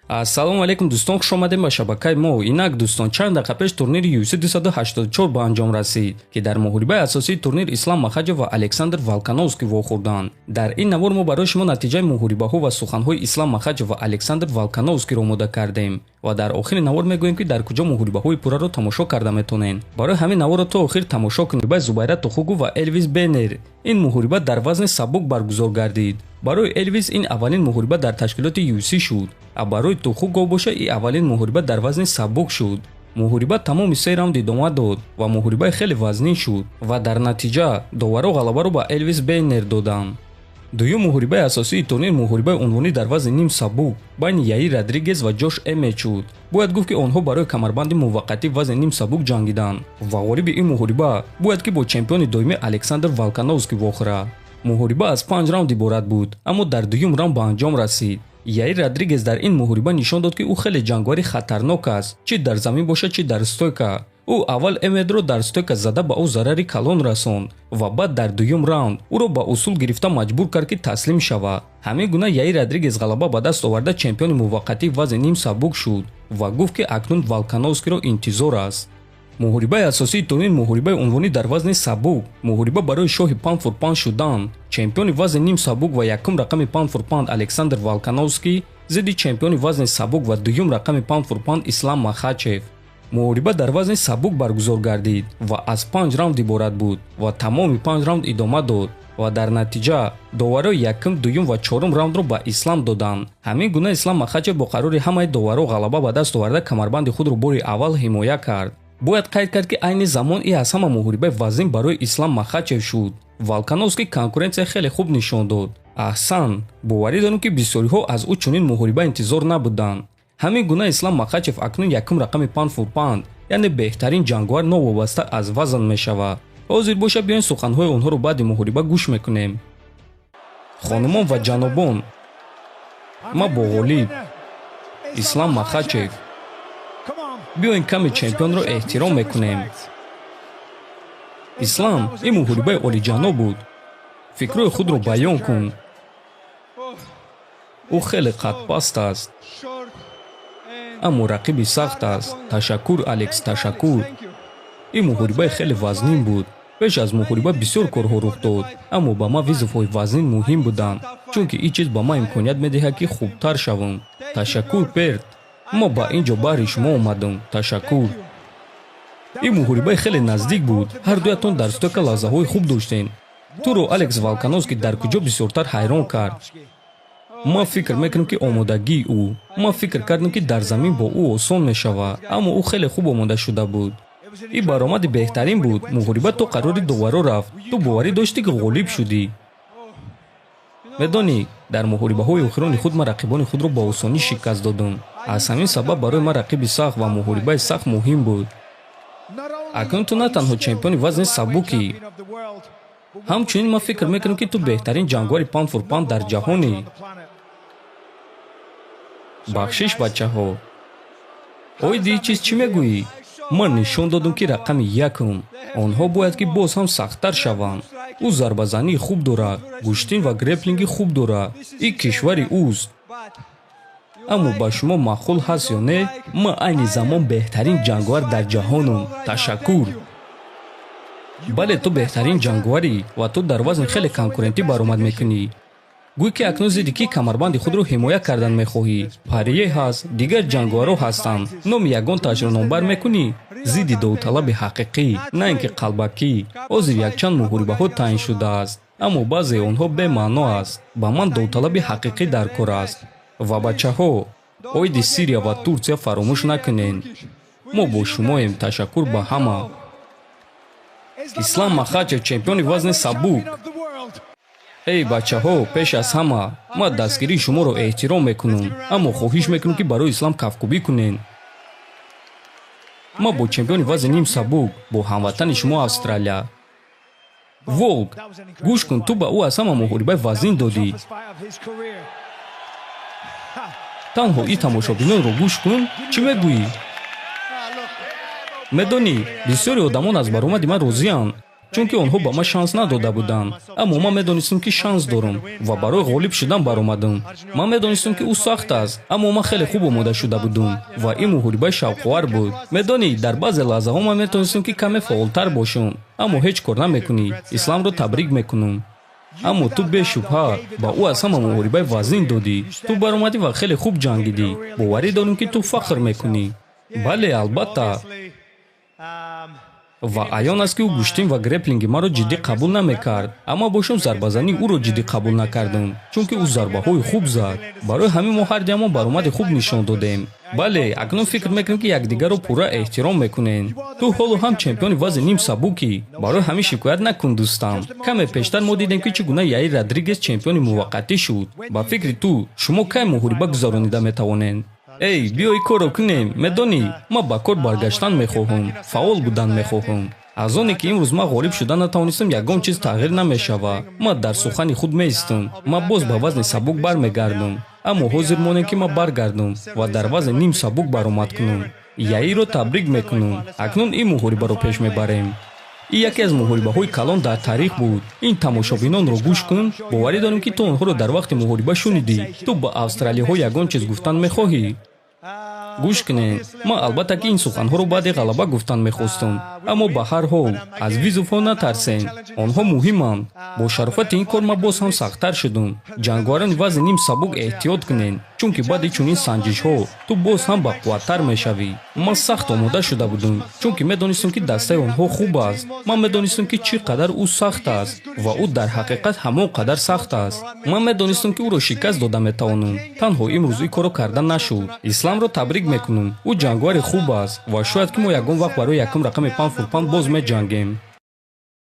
ассалому алайкум дӯстон, хуш омадем ба шабакаи мо. Инак дӯстон, чанд дақиқа пеш турнири UFC 284 ба анҷом расид, ки дар муҳорибаи асосии турнир Ислам Махаҷев ва Александр Волкановский вохӯрданд. Дар ин навор мо барои шумо натиҷаи муҳорибаҳо ва суханҳои Ислам Махаҷев ва Александр Волкановскийро омода кардем ва дар охири навор мегӯем ки дар куҷо муҳорибаҳои пурраро тамошо карда метонен. Барои ҳамин наворро то охир тамошо кунед. Бай Зубайра Тухугу ва Элвис Беннер. Ин муҳориба дар вазни сабук баргузор гардид. Барои Элвис ин аввалин муҳориба дар ташкилоти UFC шуд, а барои Тухугу боша ин аввалин муҳориба дар вазни сабук шуд. муҳориба тамоми 3 раунд идома дод ва муҳорибаи хеле вазнин шуд ва дар натиҷа доваро ғалабаро ба Элвис Беннер доданд. дуюм муҳорибаи асосии турнир муҳорибаи унвонӣ дар вазни ним сабук байни Яир Родригес ва Ҷош Эммет шуд. Бояд гуфт ки онҳо барои камарбанди муваққатӣ вазни ним сабук ҷангиданд ва ғолиби ин муҳориба бояд ки бо чемпиони доимӣ Александр Волкановский вохӯрад. муҳориба аз 5 раунд иборат буд, аммо дар дуюм раунд ба анҷом расид. Яир Родригес дар ин муҳориба нишон дод ки ӯ хеле ҷангвари хатарнок аст, чи дар замин боша, чи дар стойка. ӯ аввал Эммедро дар стойка зада ба ӯ зарари калон расонд ва баъд дар дуюм раунд ӯро ба усул гирифта маҷбур кард ки таслим шавад. ҳамин гуна Яир Родригес ғалаба ба даст оварда чемпиони муваққатӣ вазни ним сабук шуд ва гуфт ки акнун Волкановскийро интизор аст. муҳорибаи асосии турнир муҳорибаи унвонӣ дар вазни сабук, муҳориба барои шоҳи паунд фор паунд шудан. Чемпиони вазни ним сабук ва якум рақами паунд фор паунд Александр Волкановский зидди чемпиони вазни сабук ва дуюм рақами паунд фор паунд Ислам Махачев. муҳориба дар вазни сабук баргузор гардид ва аз 5 раунд иборат буд ва тамоми 5 раунд идома дод ва дар натиҷа доварои якум, дуюм ва чорум раундро ба Ислам доданд. ҳамин гуна Ислам Махачев бо қарори ҳамаи доваро ғалаба ба даст оварда камарбанди худро бори аввал ҳимоя кард. бояд қайд кард ки айни замон и аз ҳама муҳорибаи вазнин барои Ислам Махачев шуд. Волкановский конкуренсия хеле хуб нишон дод. аҳсан, боварӣ дорем ки бисёриҳо аз ӯ чунин муҳориба интизор набуданд. ҳамин гуна Ислам Махачев акнун якум рақами паунд фор паунд, яъне беҳтарин ҷангвар новобаста аз вазн мешавад. ҳозир боша биёен суханҳои онҳоро баъди муҳориба гӯш мекунем. хонумон ва ҷанобон, ма бо ғолиб Ислам Махачев биёин каме чемпионро эҳтиром мекунем. ислам, ин муҳорибаи олиҷаноб буд. фикрҳои худро баён кун. ӯ хеле қадпаст аст, аммо рақиби сахт аст. ташаккур Алекс, ташаккур. ин муҳорибаи хеле вазнин буд. пеш аз муҳориба бисёр корҳо рух дод, аммо ба ман визовҳои вазнин муҳим буданд, чунки ин чиз ба ман имконият медиҳад ки хубтар шавам. ташаккур Перт, мо ба ин ҷо баҳри шумо омадем. ташаккур. ин муҳорибаи хеле наздик буд. ҳар дуятон дар стойка лаҳзаҳои хуб доштем. туро Алекс Волкановский дар куҷо бисёртар ҳайрон кард? ман фикр мекунам ки омодагии ӯ. ман фикр кардам ки дар замин бо ӯ осон мешавад, аммо ӯ хеле хуб омода шуда буд. ин баромади беҳтарин буд. муҳориба то қарори доваро рафт. ту боварӣ доштӣ ки ғолиб шудӣ. медонӣ, дар муҳорибаҳои охирони худ ман рақибони худро ба осонӣ шикаст додам. аз ҳамин сабаб барои ман рақиби сахт ва муҳорибаи сахт муҳим буд. акнун ту на танҳо чемпиони вазни сабукӣ, ҳамчунин ман фикр мекунам ки ту беҳтарин ҷангвари паунд фор паунд дар ҷаҳонӣ. бахшиш бачаҳо. оиди чиз чӣ мегӯӣ? ман нишон додам ки рақами якум. онҳо бояд ки боз ҳам сахттар шаванд. ӯ зарбазании хуб дорад, гӯштин ва греплинги хуб дорад. ин кишвари ӯст. аммо ба шумо маъқул ҳаст ё не? ман айни замон беҳтарин ҷангвар дар ҷаҳонам. ташаккур. бале ту беҳтарин ҷангварӣ ва ту дар вазни хеле конкурентӣ баромад мекунӣ. гӯй ки акнун зидди ки камарбанди худро ҳимоя кардан мехоҳӣ. парие ҳаст, дигар ҷангваро ҳастанд. номи ягонтаашро номбар мекунӣ. зидди довталаби ҳақиқӣ, на ин ки қалбакӣ. ҳозир якчанд муҳорибаҳо таъин шудааст, аммо баъзеи онҳо бемаъно аст. ба ман довталаби ҳақиқӣ дар кор аст. ва бачаҳо, оиди Сирия ва Турсия фаромӯш накунед. мо бо шумоем. ташаккур ба ҳама. Ислам Махачев, чемпиони вазни сабук. эй бачаҳо, пеш аз ҳама ман дастгирии шуморо эҳтиром мекунам, аммо хоҳиш мекунам ки барои Ислам кафкубӣ кунед. ман бо чемпиони вазни ним сабук, бо ҳамватани шумо Австралия. Волк, гӯш кун, ту ба ӯ аз ҳама муҳорибаи вазнин додӣ. танҳо ин тамошобинонро гӯш кун. чӣ мегӯӣ? медонӣ, бисёри одамон аз баромади ман розиянд. чунки онҳо ба ман шанс надода буданд, аммо ман медонистам ки шанс дорам ва барои ғолиб шудан баромадам. Ман медонистам ки ӯ сахт аст, аммо ман хеле хуб омода шуда будам ва ин муҳорибаи шавқовар буд. Медонӣ, дар баъзе лаҳзаҳо ман метонистам ки каме фаъолтар бошам, аммо ҳеҷ кор намекунӣ. Исламро табрик мекунам. аммо ту бешубҳа ба ӯ аз ҳама муҳорибаи вазнин додӣ. Ту баромадӣ ва хеле хуб ҷангидӣ. боварӣ дорем ки ту фахр мекунӣ. бале, албатта. ва аён аст ки ӯ гӯштин ва греплинги маро ҷиддӣ қабул намекард, аммо бошам зарбазанӣ ӯро ҷиддӣ қабул накардам, чунки ӯ зарбаҳои хуб зад. барои ҳамин мо ҳардиамон баромади хуб нишон додем. бале, акнун фикр мекунем ки якдигарро пурра эҳтиром мекунем. ту ҳоло ҳам чемпиони вазни ним сабукӣ. барои ҳамин шикоят накун дӯстам. каме пештар мо дидем ки чӣ гуна Яир Родригес чемпиони муваққатӣ шуд. ба фикри ту шумо кай муҳориба гузаронида метавонед? эй, биёи корро кунем. Медонӣ, ман ба кор баргаштан мехоҳам, фаъол будан мехоҳам. аз оне ки имрӯз ман ғолиб шуда натавонистам, ягон чиз тағйир намешава. ман дар сухани худ меистам. ман боз ба вазни сабук бармегардам, аммо ҳозир монем ки ман баргардам ва дар вазни ним сабук баромад кунам. Яирро табрик мекунам. акнун ин муҳорибаро пеш мебарем. ин яке аз муҳорибаҳои калон дар тарих буд. ин тамошобинонро гӯш кун. боварӣ дорем ки ту онҳоро дар вақти муҳориба шунидӣ. ту ба австралиҳо ягон чиз гуфтан мехоҳӣ? гӯш кунед. ман албатта ки ин суханҳоро баъди ғалаба гуфтан мехостам, аммо ба ҳар ҳол аз визувҳо натарсен. онҳо муҳиманд. бо шарофати ин кор ман боз ҳам сахттар шудам. ҷангорани вазни ним сабук эҳтиёт кунед, чунки баъди чунин санҷишҳо ту боз ҳам бақувваттар мешавӣ. ман сахт омода шуда будам, чунки медонистам ки дастаи онҳо хуб аст. ман медонистам ки чӣ қадар ӯ сахт аст ва ӯ дар ҳақиқат ҳамон қадар сахт аст. ман медонистам ки ӯро шикаст дода метавонам. танҳо имрӯз ин корро карда нашуд. исламро табрик мекунам. ӯ ҷангори хуб аст ва шояд ки мо ягон вақт барои якум рақами 5x5 боз меҷангем.